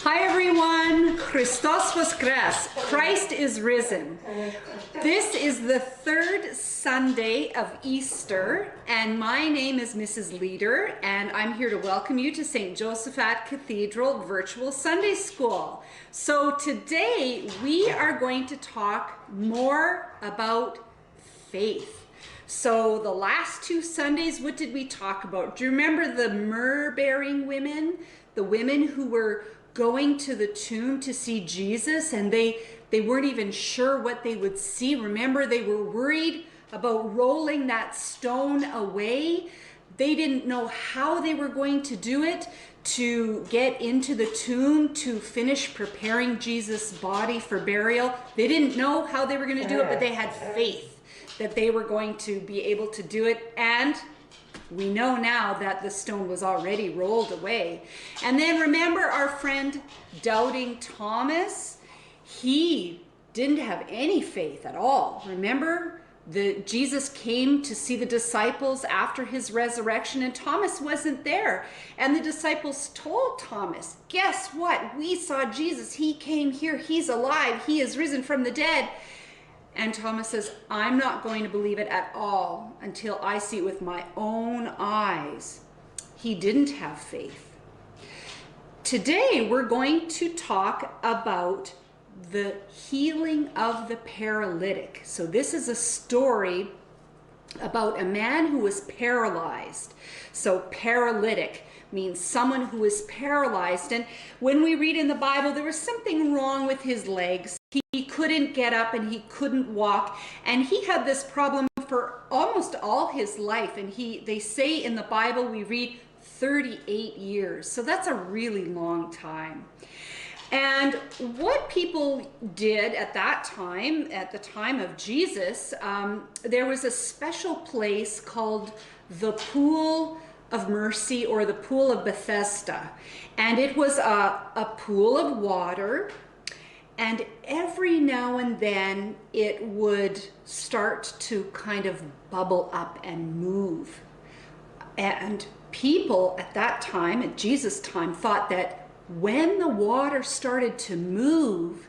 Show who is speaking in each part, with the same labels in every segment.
Speaker 1: Hi everyone, Christos Voskres, Christ is risen. This is the third Sunday of Easter, and my name is Mrs. Leader, and I'm here to welcome you to St. Josaphat Cathedral Virtual Sunday School. So today we are going to talk more about faith. So the last two Sundays, what did we talk about? Do you remember the myrrh-bearing women? The women who were going to the tomb to see Jesus, and they weren't even sure what they would see. Remember, they were worried about rolling that stone away. They didn't know how they were going to do it to get into the tomb to finish preparing Jesus' body for burial. They didn't know how they were going to do it, but they had faith that they were going to be able to do it. And we know now that the stone was already rolled away. And then remember our friend Doubting Thomas? He didn't have any faith at all. Remember, Jesus came to see the disciples after his resurrection, and Thomas wasn't there. And the disciples told Thomas, guess what? We saw Jesus. He came here. He's alive. He is risen from the dead. And Thomas says, I'm not going to believe it at all until I see it with my own eyes. He didn't have faith. Today, we're going to talk about the healing of the paralytic. So this is a story about a man who was paralyzed. So paralytic means someone who is paralyzed. And when we read in the Bible, there was something wrong with his legs. He couldn't get up and he couldn't walk. And he had this problem for almost all his life. And they say in the Bible, we read 38 years. So that's a really long time. And what people did at that time, at the time of Jesus, there was a special place called the Pool of Mercy, or the Pool of Bethesda. And it was a pool of water. And every now and then it would start to kind of bubble up and move. And people at that time, at Jesus' time, thought that when the water started to move,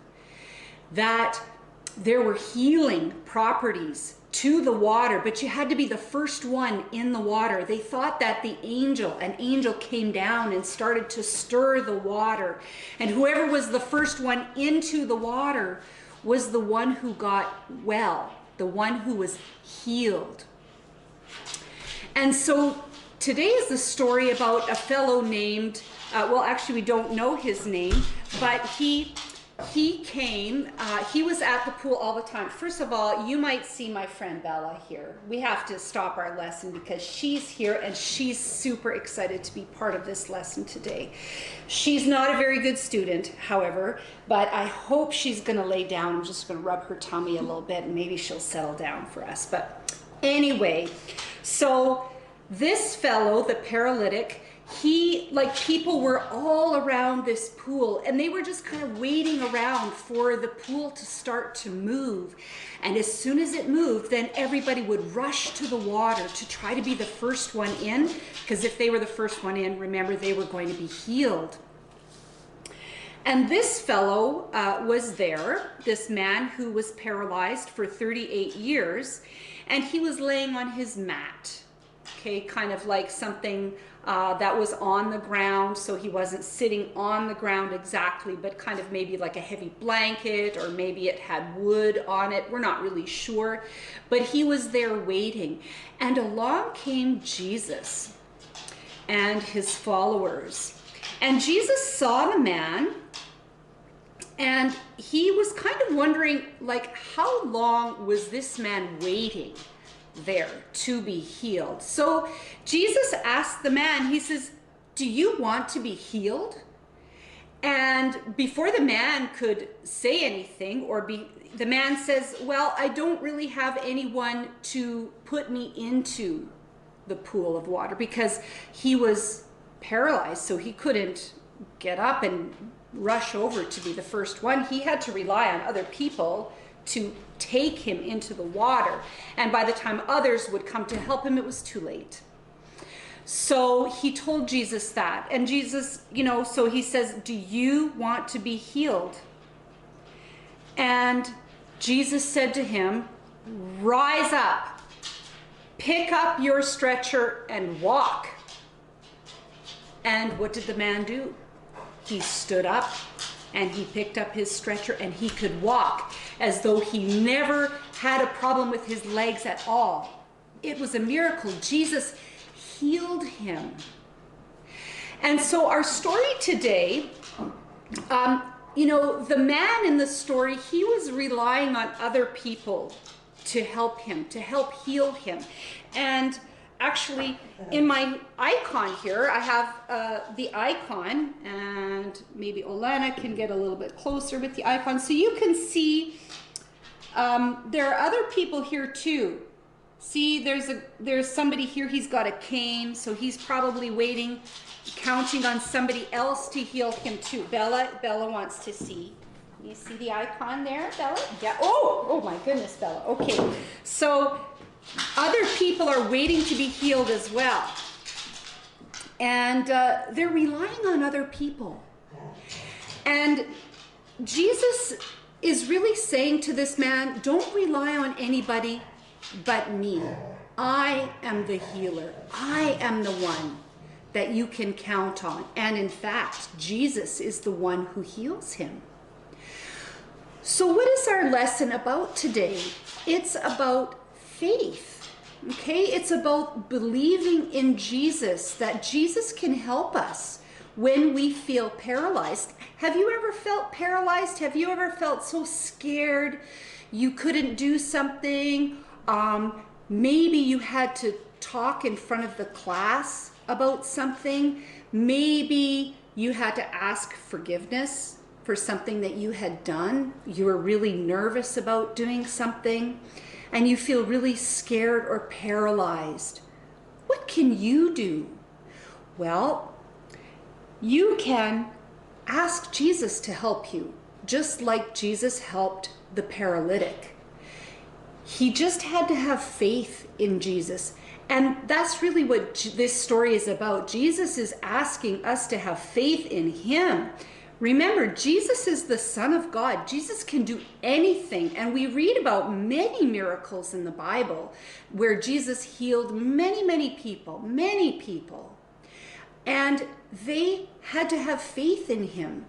Speaker 1: that there were healing properties to the water, but you had to be the first one in the water. They thought that an angel came down and started to stir the water, and whoever was the first one into the water was the one who got well, the one who was healed. And so today is the story about a fellow named, well, actually we don't know his name, but he came, he was at the pool all the time. First of all, you might see my friend Bella here. We have to stop our lesson because she's here and she's super excited to be part of this lesson today. She's not a very good student, however, but I hope she's gonna lay down. I'm just gonna rub her tummy a little bit and maybe she'll settle down for us. But anyway, so this fellow, the paralytic, people were all around this pool and they were just kind of waiting around for the pool to start to move. And as soon as it moved, then everybody would rush to the water to try to be the first one in, because if they were the first one in, remember, they were going to be healed. And this fellow was there, this man who was paralyzed for 38 years, and he was laying on his mat. Okay, kind of like something that was on the ground, so he wasn't sitting on the ground exactly, but kind of maybe like a heavy blanket, or maybe it had wood on it. We're not really sure, but he was there waiting. And along came Jesus and his followers. And Jesus saw the man, and he was kind of wondering, like, how long was this man waiting there to be healed? So Jesus asked the man, he says, do you want to be healed? And before the man could say anything, the man says, well, I don't really have anyone to put me into the pool of water, because he was paralyzed, so he couldn't get up and rush over to be the first one. He had to rely on other people to take him into the water. And by the time others would come to help him, it was too late. So he told Jesus that. And Jesus, so he says, do you want to be healed? And Jesus said to him, rise up, pick up your stretcher and walk. And what did the man do? He stood up and he picked up his stretcher and he could walk as though he never had a problem with his legs at all. It was a miracle. Jesus healed him. And so our story today, the man in the story, he was relying on other people to help him, to help heal him. And actually, in my icon here, I have the icon, and maybe Olana can get a little bit closer with the icon. So you can see there are other people here too. See, there's somebody here, he's got a cane, so he's probably waiting, counting on somebody else to heal him too. Bella wants to see. You see the icon there, Bella? Yeah. Oh my goodness, Bella. Okay. So other people are waiting to be healed as well. And they're relying on other people. And Jesus is really saying to this man, don't rely on anybody but me. I am the healer. I am the one that you can count on. And in fact, Jesus is the one who heals him. So what is our lesson about today? It's about faith. Okay, it's about believing in Jesus, that Jesus can help us when we feel paralyzed. Have you ever felt paralyzed? Have you ever felt so scared you couldn't do something? Maybe you had to talk in front of the class about something. Maybe you had to ask forgiveness for something that you had done. You were really nervous about doing something and you feel really scared or paralyzed. What can you do? Well, you can ask Jesus to help you, just like Jesus helped the paralytic. He just had to have faith in Jesus. And that's really what this story is about. Jesus is asking us to have faith in him. Remember, Jesus is the Son of God. Jesus can do anything. And we read about many miracles in the Bible where Jesus healed many, many people. And they had to have faith in him.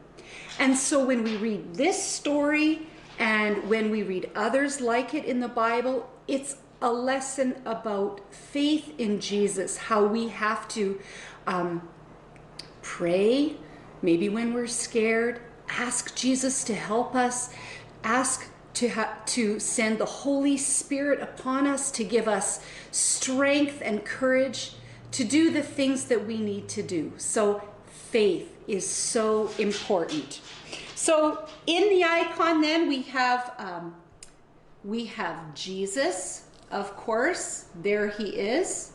Speaker 1: And so when we read this story and when we read others like it in the Bible, it's a lesson about faith in Jesus, how we have to pray, maybe when we're scared, ask Jesus to help us, ask to send the Holy Spirit upon us to give us strength and courage to do the things that we need to do. So faith is so important. So in the icon then we have Jesus, of course. There he is.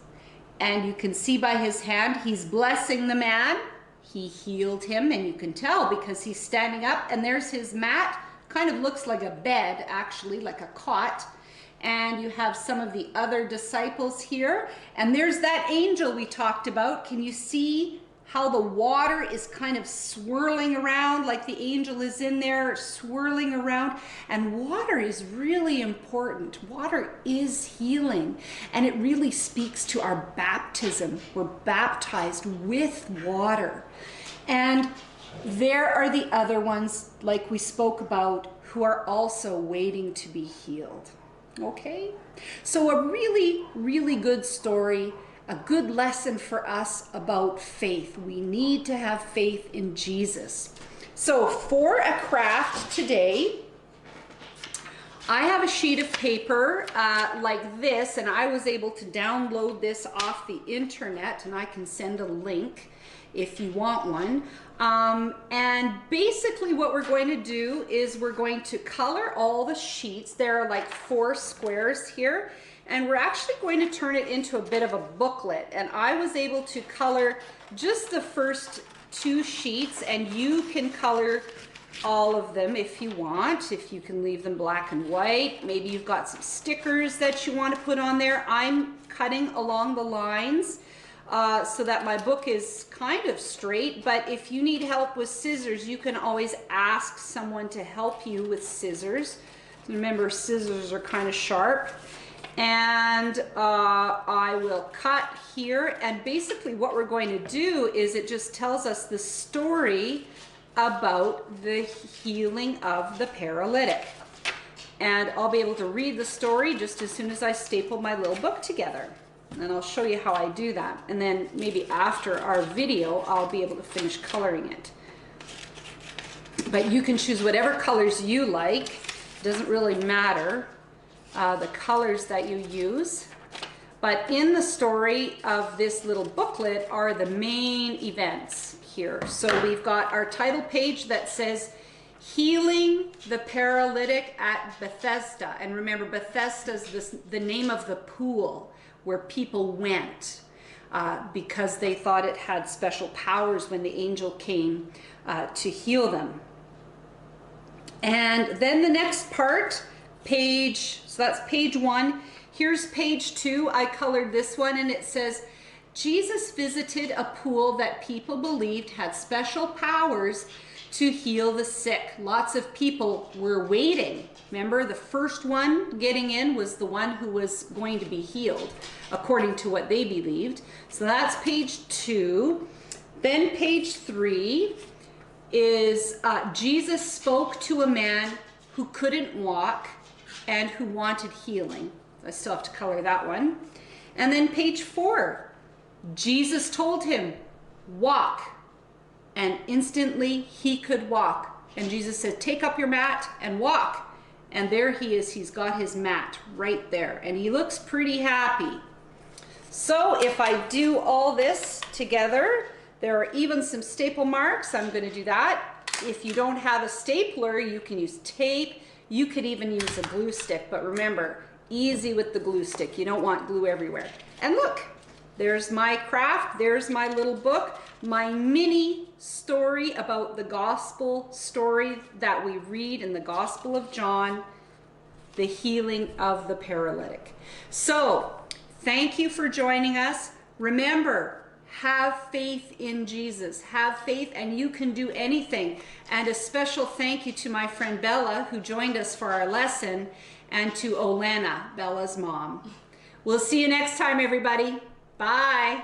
Speaker 1: And you can see by his hand, he's blessing the man. He healed him, and you can tell because he's standing up, and there's his mat. Kind of looks like a bed, actually, like a cot. And you have some of the other disciples here. And there's that angel we talked about. Can you see how the water is kind of swirling around, like the angel is in there swirling around? And water is really important. Water is healing, and it really speaks to our baptism. We're baptized with water. And there are the other ones, like we spoke about, who are also waiting to be healed. Okay? So a really, really good story. A good lesson for us about faith. We need to have faith in Jesus. So for a craft today, I have a sheet of paper like this, and I was able to download this off the internet, and I can send a link if you want one. And basically what we're going to do is we're going to color all the sheets. There are like 4 squares here. And we're actually going to turn it into a bit of a booklet. And I was able to color just the first 2 sheets, and you can color all of them if you want, if you can leave them black and white. Maybe you've got some stickers that you want to put on there. I'm cutting along the lines so that my book is kind of straight. But if you need help with scissors, you can always ask someone to help you with scissors. Remember, scissors are kind of sharp. And I will cut here, and basically what we're going to do is it just tells us the story about the healing of the paralytic. And I'll be able to read the story just as soon as I staple my little book together. And I'll show you how I do that. And then maybe after our video, I'll be able to finish coloring it. But you can choose whatever colors you like. It doesn't really matter. The colors that you use. But in the story of this little booklet are the main events here. So we've got our title page that says Healing the Paralytic at Bethesda. And remember, Bethesda is the name of the pool where people went because they thought it had special powers when the angel came to heal them. And then the next part, so that's page 1. Here's page 2. I colored this one, and it says, Jesus visited a pool that people believed had special powers to heal the sick. Lots of people were waiting. Remember, the first one getting in was the one who was going to be healed, according to what they believed. So that's page 2. Then page 3 is Jesus spoke to a man who couldn't walk and who wanted healing. I still have to color that one. And then page 4, Jesus told him, walk. And instantly he could walk. And Jesus said, take up your mat and walk. And there he is. He's got his mat right there. And he looks pretty happy. So if I do all this together, there are even some staple marks. I'm going to do that. If you don't have a stapler, you can use tape. You could even use a glue stick, but remember, easy with the glue stick. You don't want glue everywhere. And look, there's my craft. There's my little book, my mini story about the gospel story that we read in the Gospel of John, the healing of the paralytic. So, thank you for joining us. Remember, have faith in Jesus. Have faith and you can do anything. And a special thank you to my friend Bella, who joined us for our lesson, and to Olena, Bella's mom. We'll see you next time, everybody. Bye.